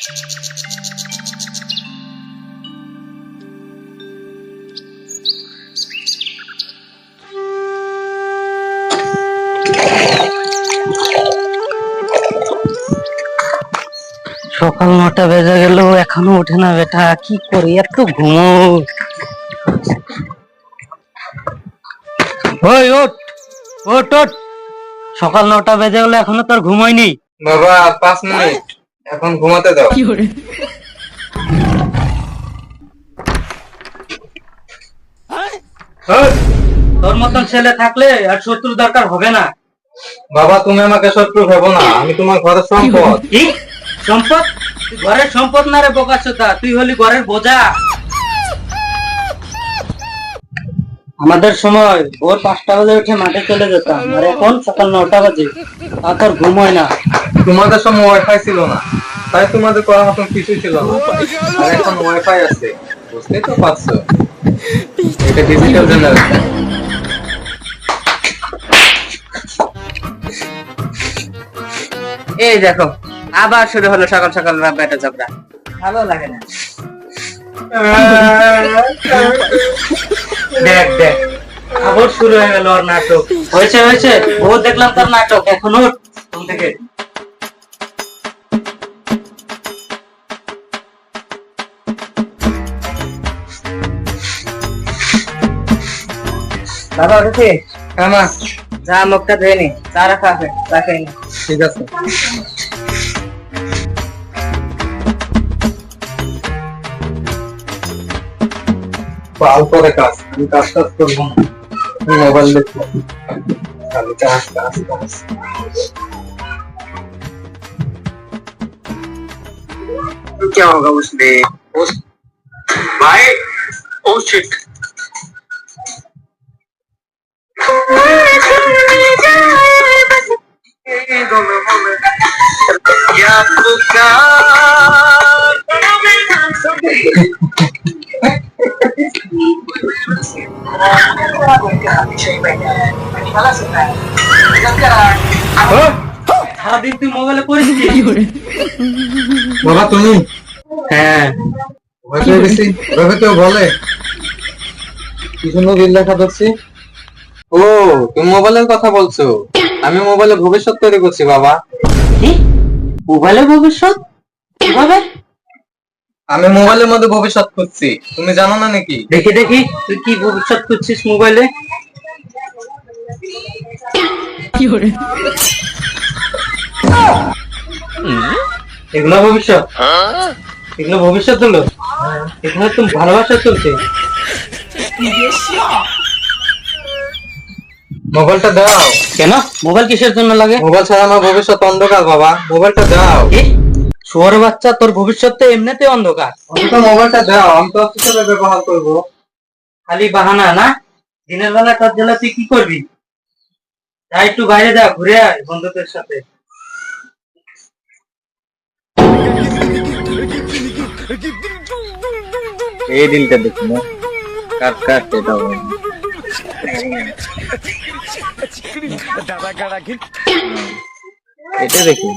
সকাল 9টা বেজে গেল, এখনো ওঠে না বেটা, কি করি? একটু ঘুমো। ওই ওঠ ওঠ ওঠ, সকাল 9টা বেজে গেল, এখনো তোর ঘুম হয়নি? বাবা 5 মিনিট, এখন ঘুমাতে দাও। তোর মতন ছেলে থাকলে আর শত্রু দরকার হবে না। বাবা তুমি আমাকে শত্রু ভেবো না, আমি তোমার ঘরের সম্পদ। কি সম্পদ? তুই ঘরের সম্পদ না রে বোকাচোদা, তুই হলি ঘরের বোঝা। আমাদের সময় ভোর 5টা বাজে উঠে মাঠে চলে যেতাম, আর এখন সকাল 9টা বাজে, তা তোর ঘুম হয় না। তোমাদের সময় ওয়াইফাই ছিল না, তাই তোমাদের করার মতন কিছুই ছিল না, আর এখন ওয়াইফাই আছে, বুঝতেই তো পারছো। এটা ডিজিটাল জেনারেশন। এই দেখো, আবার শুরু হলো সকাল সকাল ব্যাটা ঝগড়া, ভালো লাগে না। দেখ দেখ, আবার শুরু হয়ে গেল ওর নাটক। হয়েছে হয়েছে, ও দেখলাম তার নাটক, এখন ওঠ ঘুম থেকে। বাবা উঠেছি, হ্যাঁ মা, যা মুখটা ধুয়ে নি, চা রাখা আছে, চা খাই নি। ঠিক আছে। পাল করে কাজ, আমি কাজ করবো না, আমি মোবাইল দেখবো, খালি কাজ কাজ কাজ। क्या होगा उसमें? भाई ओ शिट, সারাদিন তুই মোবাইলে করিস কি? বাবা তুমি? হ্যাঁ, ওয়াইফাই বেশি ওভাবে কেউ বলে? কি সুন্দর বিল লেখা দেখছি। ও তুমি মোবাইলের কথা বলছো, আমি মোবাইলে ভবিষ্যৎ তৈরি করছি বাবা। কি মোবাইলের ভবিষ্যৎ? কিভাবে? আমি মোবাইলের মধ্যে ভবিষ্যৎ খুঁজছি, তুমি জানো না নাকি? দেখি দেখি, তুই কি ভবিষ্যৎ করছিস মোবাইলে? এগুলো ভবিষ্যৎ? এগুলো ভবিষ্যৎ হলো? এখানে তো ভালোবাসা চলছে। মোবাইলটা দাও। কেন? মোবাইল কিসের জন্য লাগে? মোবাইল ছাড়া আমার ভবিষ্যৎ অন্ধকার বাবা, মোবাইলটা দাও। কি শুয়োর বাচ্চা, তোর ভবিষ্যৎ তো এমনিতে অন্ধকার। অন্তত মোবাইলটা দাও, আমি তো হিসেবে ব্যবহার করবো। খালি বাহানা না? দিনের বেলা তোর জন্য তুই কি করবি? যা একটু বাইরে যা, ঘুরে আয় বন্ধুদের সাথে। এই দিনটা দেখি না, কাট কাট এটা এটা দেখি।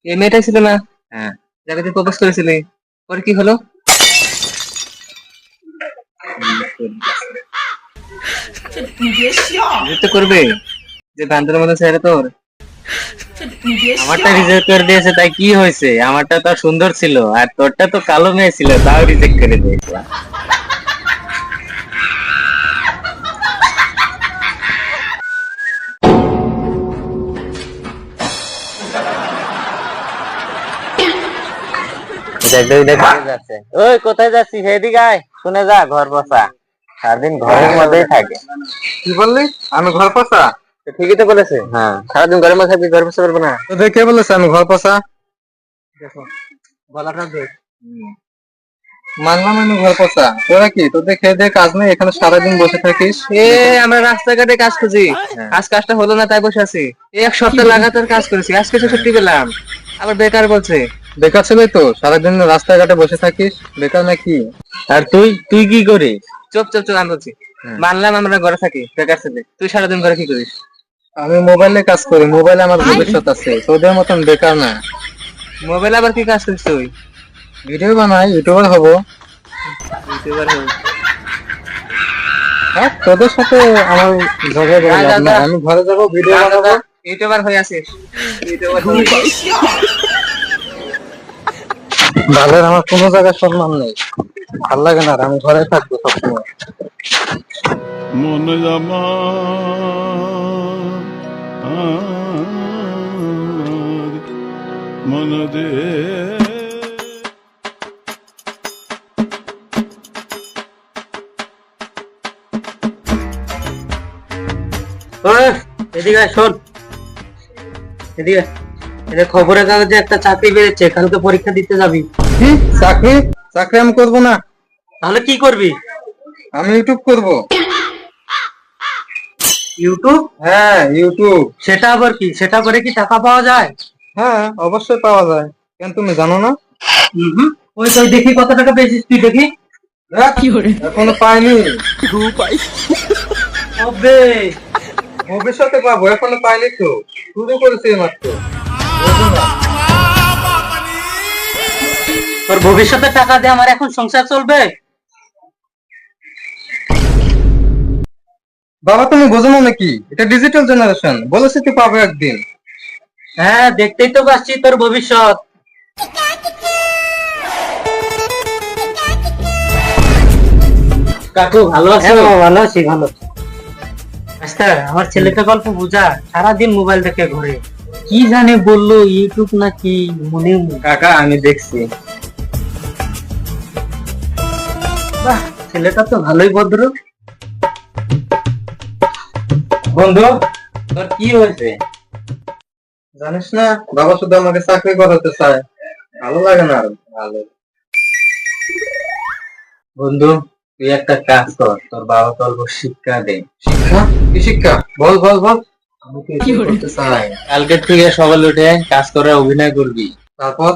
এই মেয়েটাই ছিল না হ্যাঁ, যাকে তুই প্রপোজ করেছিলি, ওর কি হলো? রিজেক্ট তো করবে, যে ভান্ডারের মধ্যে ছেড়ে তোর। আমারটা রিজেক্ট করে দিয়েছে, তাই কি হয়েছে? আমারটা তো সুন্দর ছিল, আর তোরটা তো কালো মেয়ে ছিল, তাও রিজেক্ট করে দিয়েছে। ওই কোথায় যাচ্ছিস? এদিকে আয়, শুনে যা, ঘর বসা। সারাদিন ঘরের মধ্যেই থাকে। কি বললি? আমি ঘর পোষা? ঠিকই তো বলেছে, হ্যাঁ, সারাদিন ঘরের মধ্যে থাকবি, ঘর বসতে পারবো না। তোদের কে বলেছে আমি ঘর পোষা? দেখো গলাটা দেখ। মানলাম আমি ঘর পোষা, তোরা কি তোদের খেয়ে দিয়ে কাজ নেই, এখানে সারাদিন বসে থাকিস? আমরা রাস্তাঘাটে কাজ খুঁজি, আজ কাজটা হলো না তাই বসে আছি। এক সপ্তাহ লাগাতার কাজ করেছি, আজকে তো ছুটি পেলাম, আবার বেকার বলছে। বেকার ছেলে তো, সারাদিন রাস্তাঘাটে বসে থাকিস, বেকার নাকি? আর তুই তুই কি করিস? চুপ চুপ চুপ, আমি বলছি। মানলাম আমরা ঘরে থাকি, বেকার ছেলে, তুই সারাদিন ঘরে কি করিস? আমি মোবাইলে কাজ করি, মোবাইলে আমার ভবিষ্যৎ আছে, তোদের মতন বেকার না। মোবাইল আবার কি কাজ করছিস তুই? ভিডিও বানাই, ইউটিউবার হব। ইউটিউবার হবি? হ্যাঁ, তোদের সাথে আমার ঝগড়া করে লাভ নাই। আমি ঘরে যাবো, ভিডিও বানাবো। ইউটিউবার হয়ে আছিস? ইউটিউবার হবি? বালের আমার কোনো জায়গায় সম্মান নেই, ভাল লাগে না আর, আমি ঘরে থাকবো সবসময়। মন জামা মন দে ওই, এদিকে আয়, শোন, এদিকে আয়। এটা খবরের কাগজে একটা চাকরি বেরিয়েছে, কালকে পরীক্ষা দিতে যাবি। কি চাকরি? চাকরি আমি করবো না, তাহলে কি করবি? আমি ইউটিউব করবো। ইউটিউব? হ্যাঁ, ইউটিউব। সেটা আবার কি? সেটা করে কি টাকা পাওয়া যায়? হ্যাঁ, অবশ্যই পাওয়া যায়। কেন, তুমি জানো না? হুম। ওই তো দেখি কত টাকা পেয়েছিস তুই, দেখি। এখনো পাইনি। হবে। ভবিষ্যতে পাবো, এখনো পাইনি তো, শুরু করেছি মাত্র। তোর ভবিষ্যতে টাকা দিয়ে আমার এখন সংসার চলবে? বাবা, তুমি বোঝো না নাকি? এটা ডিজিটাল জেনারেশন, বলেছি তো পাবো একদিন। হ্যাঁ, দেখতেই তো পাচ্ছি তোর ভবিষ্যৎ। কাকু ভালো আছো? ভালো আছি, ভালো। আচ্ছা, আমার ছেলেকে গল্প বুঝা, সারাদিন মোবাইল দেখে ঘুরে। কি জানে বললো ইউটিউব নাকি, মনে কাকা, আমি দেখছি। বাহ, ছেলেটা তো ভালোই ভদ্র। বন্ধু, তোর কি হয়েছে জানিস না? বাবা শুধু আমাকে চাকরি করাতে চায়, ভালো লাগে না আর। ভালো বন্ধু, তুই একটা কাজ কর, তোর বাবা অল্প শিক্ষা দে। শিক্ষা? কি শিক্ষা? বল বল বল। আমি তো এটাই করতে চাই। কালকে থেকে সকালে উঠে কাজ করে অভিনয় করবি। তারপর?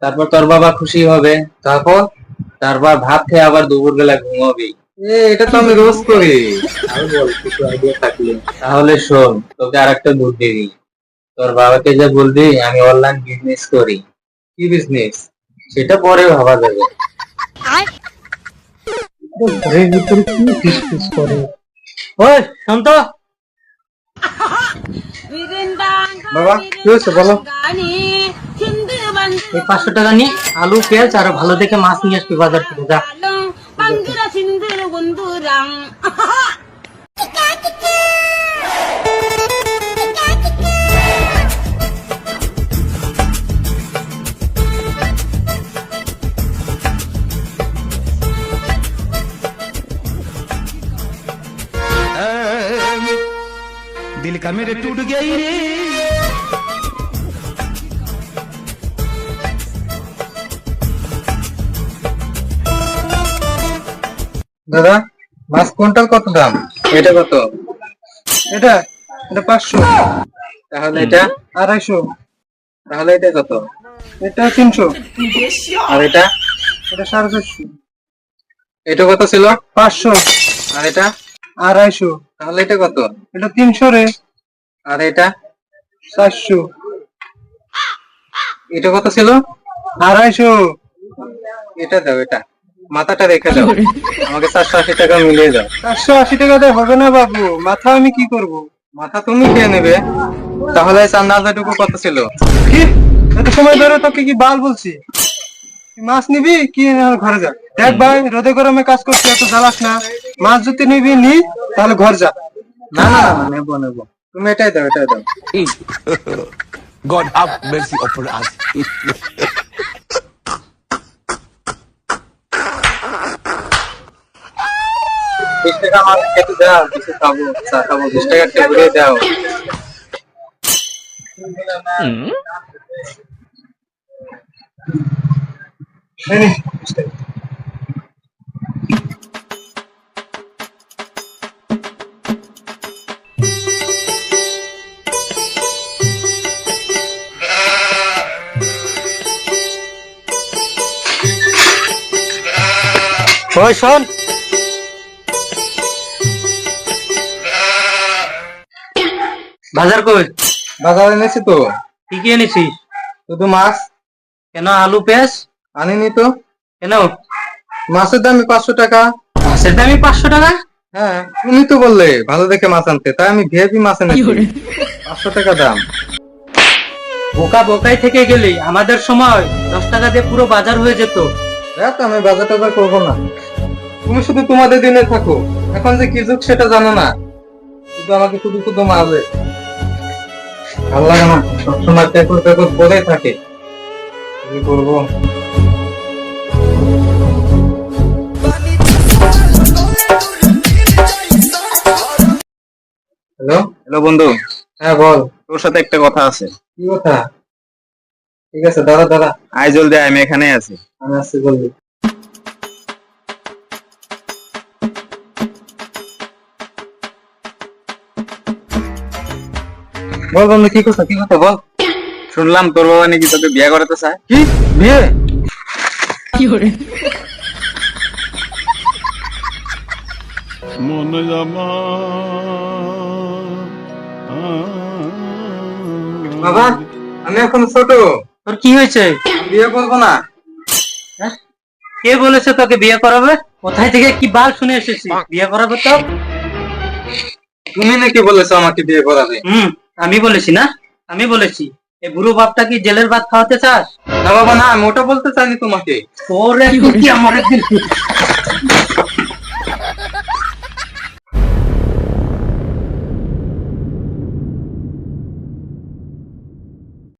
তারপর তোর বাবা খুশি হবে। তারপর? তারপর ভাত খেয়ে আবার দুপুর বেলা ঘুমাবি। এটা তো আমি রোজ করি। আমি বল, কিছু আইডিয়া থাকলে। তাহলে শোন, তোকে আরেকটা বুদ্ধি দিই। তোর বাবাকে যে বলবি আমি অনলাইন বিজনেস করি। কি বিজনেস? সেটা পরে ভাবা যাবে। ঘরের ভিতরে কি ফিসফিস করে? ওই শোন তো। বাবা, কি হয়েছে বলো? এই 500 টাকা নিয়ে আলু, পেঁয়াজ আর ভালো দেখে মাছ নিয়ে আসবি বাজার থেকে, যা। दिल का मेरे टूट गई रे দাদা, মাছ কুইন্টাল কত দাম? এটা কত? এটা এটা 500। তাহলে এটা 250। তাহলে এটা কত? এটা 300। আর এটা? এটা 450। এটা কত ছিল? 500। আর এটা? 250। তাহলে এটা কত? এটা 300 রে। আর এটা? 400। এটা কত ছিল? 250। এটা দাও, এটা মাথাটা রেখে দাও, আমাকে 480 টাকা মিলিয়ে দাও। 480 টাকাতে হবে না বাবু, মাথা আমি কি করব? মাথা তুমি খেয়ে নেবে। তাহলে চান্দাটাটুকু কত ছিল? কি এত সময় ধরে তোকে কি বাল বলছি? মাছ নিবি কি ঘরে যা। দেখ ভাই, রোদে গরমে কাজ করছি, এত জ্বালাস না। মাছ যদি নিবি নি, তাহলে ঘর যা। না না না, নেবো নেবো। তুমি এটাই দাও, এটাই দাও। God have mercy upon us 20 টাকা আমাকে খেতে দাও, কিছু খাবো, চা খাবো। 20 টাকা একটা ঘুরিয়ে দাও। এই নে, 20 টাকা। ওই শোন, বাজার কই? বাজার এনেছি তো। কি কি এনেছিস? শুধু মাছ কেন আলু পেঁয়াজ আনিনি তো। কেন? মাছের দাম 500 টাকা। মাছের দামই 500 টাকা? হ্যাঁ, তুমি তো বললে ভালো দেখে মাছ আনতে, তাই আমি ভিআইপি মাছ এনেছি। 500 টাকা দাম। বোকা বোকাই থেকে গেলি, আমাদের সময় 10 টাকা দিয়ে পুরো বাজার হয়ে যেত। দেখ, আমি বাজার টাজার করবো না। তুমি শুধু তোমাদের দিনে থাকো। এখন যে কি যুগ সেটা জানো না, শুধু আমাকে শুধু শুধু মারবে। ভালো লাগে না, সবসময় পেকুর পেকুর বলেই থাকে। কি করবো? হ্যালো। হ্যালো বন্ধু, হ্যাঁ বল। তোর সাথে একটা কথা আছে। কি কথা? ঠিক আছে, দাঁড়া দাঁড়া, আয় জলদি আয়, আমি এখানে আছি। আমি আসছি বলবি। বল বন্ধু, কি কথা কি কথা বল। শুনলাম তোর বাবা নাকি তোকে বিয়ে করাতে চায়। কি বিয়ে? বাবা, আমি এখন ছোট, তোর কি হয়েছে? বিয়ে করবো না। হ্যাঁ? কে বলেছে তোকে বিয়ে করাবে? কোথায় থেকে কি বাল শুনে এসেছিস বিয়ে করাবে তো? তুমি নাকি বলেছো আমাকে বিয়ে করাবে? আমি বলেছি না? আমি বলেছি। এই বুড়ো বাপটা কি জেলের ভাত খাওয়াতে চাস? না বাবা, না, আমি ওটা বলতে চাইনি তোমাকে। তোর কি আমার একদিন